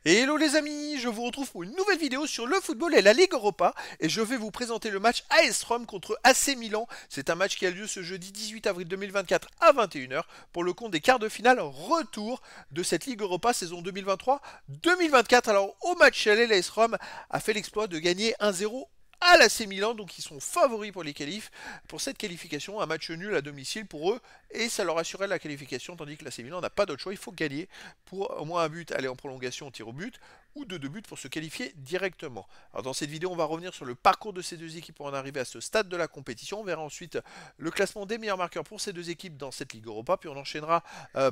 Et hello les amis, je vous retrouve pour une nouvelle vidéo sur le football et la Ligue Europa et je vais vous présenter le match AS Rome contre AC Milan. C'est un match qui a lieu ce jeudi 18 avril 2024 à 21 h pour le compte des quarts de finale retour de cette Ligue Europa saison 2023-2024. Alors au match aller, l'AS Rome a fait l'exploit de gagner 1-0 à l'AC Milan, donc ils sont favoris pour les qualifs, pour cette qualification, un match nul à domicile pour eux, et ça leur assurait la qualification, tandis que l'AC Milan n'a pas d'autre choix, il faut gagner pour au moins un but, aller en prolongation, au tir au but, ou de deux buts pour se qualifier directement. Alors dans cette vidéo, on va revenir sur le parcours de ces deux équipes pour en arriver à ce stade de la compétition, on verra ensuite le classement des meilleurs marqueurs pour ces deux équipes dans cette Ligue Europa, puis on enchaînera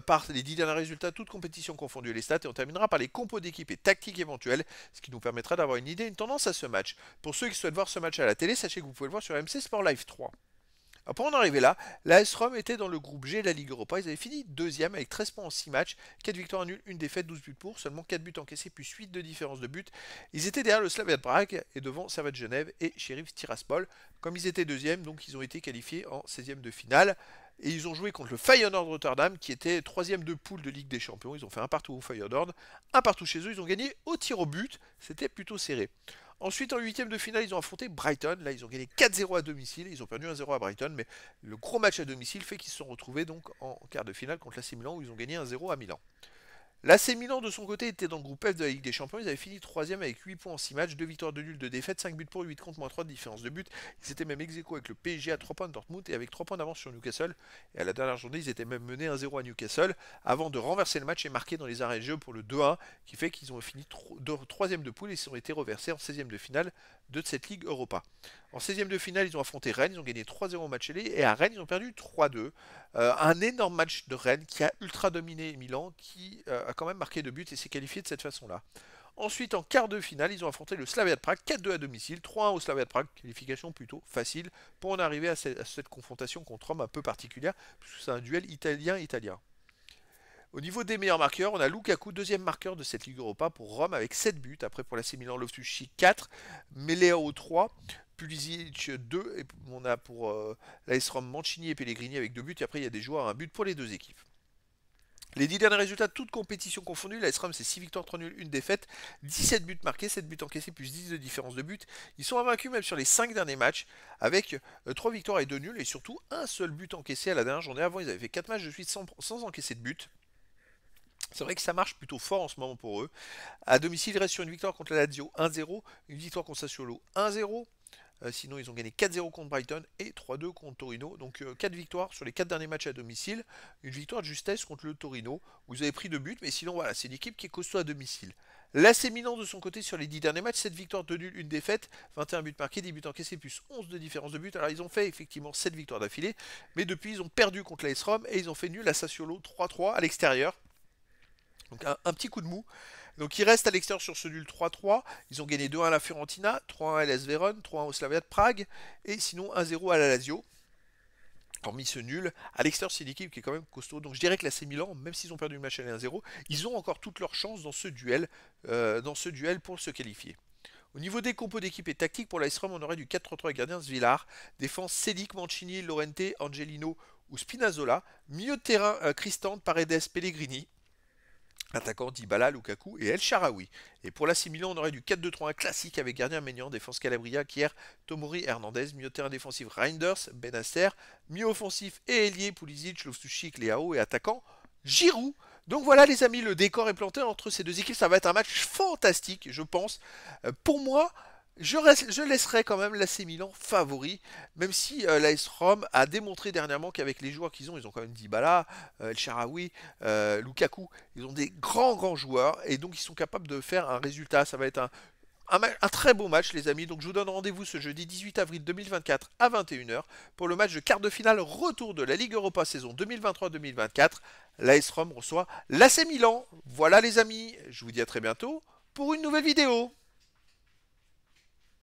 par les 10 derniers résultats, toutes compétitions confondues les stats, et on terminera par les compos d'équipes et tactiques éventuelles, ce qui nous permettra d'avoir une idée, une tendance à ce match. Pour ceux qui souhaitent voir ce match à la télé, sachez que vous pouvez le voir sur MC Sport Live 3. Alors pour en arriver là, l'AS Rome était dans le groupe G de la Ligue Europa. Ils avaient fini deuxième avec 13 points en 6 matchs, 4 victoires nulles, 1 défaite, 12 buts pour, seulement 4 buts encaissés plus 8 de différence de but. Ils étaient derrière le Slavia de Prague et devant Servette Genève et Sheriff Tiraspol. Comme ils étaient deuxièmes, donc ils ont été qualifiés en 16e de finale. Et ils ont joué contre le Feyenoord Rotterdam qui était troisième de poule de Ligue des Champions. Ils ont fait un partout au Feyenoord, un partout chez eux. Ils ont gagné au tir au but. C'était plutôt serré. Ensuite, en huitième de finale, ils ont affronté Brighton. Là, ils ont gagné 4-0 à domicile. Ils ont perdu 1-0 à Brighton, mais le gros match à domicile fait qu'ils se sont retrouvés donc en quart de finale contre l'AC Milan où ils ont gagné 1-0 à Milan. L'AC Milan de son côté était dans le groupe F de la Ligue des Champions, ils avaient fini troisième avec 8 points en 6 matchs, 2 victoires de nul, 2 défaites, 5 buts pour, 8 contre, moins 3 de différence de but. Ils étaient même ex-aequo avec le PSG à 3 points de Dortmund et avec 3 points d'avance sur Newcastle. Et à la dernière journée, ils étaient même menés 1-0 à Newcastle avant de renverser le match et marquer dans les arrêts de jeu pour le 2-1 qui fait qu'ils ont fini troisième de poule et ils ont été reversés en 16e de finale de cette Ligue Europa. En 16e de finale, ils ont affronté Rennes, ils ont gagné 3-0 au match aller et à Rennes, ils ont perdu 3-2. Un énorme match de Rennes qui a ultra dominé Milan, qui a quand même marqué 2 buts et s'est qualifié de cette façon-là. Ensuite, en quart de finale, ils ont affronté le Slavia de Prague, 4-2 à domicile, 3-1 au Slavia de Prague, qualification plutôt facile pour en arriver à cette confrontation contre Rome un peu particulière, puisque c'est un duel italien-italien. Au niveau des meilleurs marqueurs, on a Lukaku, deuxième marqueur de cette Ligue Europa pour Rome avec 7 buts. Après pour l'AC Milan, Loftus-Cheek 4, Meleo 3, Pulisic 2, et on a pour l'AS Rome Mancini et Pellegrini avec 2 buts. Et après il y a des joueurs à un but pour les deux équipes. Les 10 derniers résultats, toutes compétitions confondues, l'AS Rome c'est 6 victoires, 3 nuls, 1 défaite, 17 buts marqués, 7 buts encaissés plus 10 de différence de but. Ils sont invaincus même sur les 5 derniers matchs avec 3 victoires et 2 nuls et surtout un seul but encaissé à la dernière journée. Avant ils avaient fait 4 matchs de suite sans encaisser de but. C'est vrai que ça marche plutôt fort en ce moment pour eux. À domicile, ils restent sur une victoire contre la Lazio 1-0, une victoire contre Sassuolo 1-0. Sinon, ils ont gagné 4-0 contre Brighton et 3-2 contre Torino. Donc 4 victoires sur les 4 derniers matchs à domicile. Une victoire de justesse contre le Torino, où ils avaient pris 2 buts, mais sinon, voilà, c'est une équipe qui est costaud à domicile. L'AC Milan de son côté sur les 10 derniers matchs, 7 victoires, 2 nuls, 1 défaite, 21 buts marqués, 10 buts encaissés, plus 11 de différence de but. Alors ils ont fait effectivement 7 victoires d'affilée, mais depuis ils ont perdu contre l'AS Rome et ils ont fait nul à Sassuolo 3-3 à l'extérieur. Donc un petit coup de mou. Donc ils restent à l'extérieur sur ce nul 3-3. Ils ont gagné 2-1 à la Fiorentina, 3-1 à l'AS Vérone, 3-1 au Slavia de Prague et sinon 1-0 à la Lazio. Hormis ce nul, à l'extérieur c'est une équipe qui est quand même costaud. Donc je dirais que l'AC Milan, même s'ils ont perdu le match à 1-0, ils ont encore toutes leurs chances dans ce duel pour se qualifier. Au niveau des compos d'équipe et tactique, pour l'AS Rome, on aurait du 4-3-3 avec gardien Svilar, défense Selic, Mancini, Lorente, Angelino ou Spinazzola, milieu de terrain Cristante, Paredes, Pellegrini, attaquant Dybala, Lukaku et El Shaarawy. Et pour l'AC Milan, on aurait du 4-2-3-1 classique avec gardien Maignan, défense Calabria, Kier, Tomori, Hernandez, milieu de terrain défensif Reinders, Benacer, milieu offensif et ailier Pulisic, Loftus-Cheek, Leao et attaquant Giroud. Donc voilà les amis, le décor est planté entre ces deux équipes, ça va être un match fantastique je pense. Pour moi, je laisserai quand même l'AC Milan favori, même si l'AS Rome a démontré dernièrement qu'avec les joueurs qu'ils ont, ils ont quand même Dybala, El Shaarawy, Lukaku, ils ont des grands joueurs et donc ils sont capables de faire un résultat. Ça va être un très beau match les amis, donc je vous donne rendez-vous ce jeudi 18 avril 2024 à 21 h pour le match de quart de finale retour de la Ligue Europa saison 2023-2024. L'AS Rome reçoit l'AC Milan. Voilà les amis, je vous dis à très bientôt pour une nouvelle vidéo.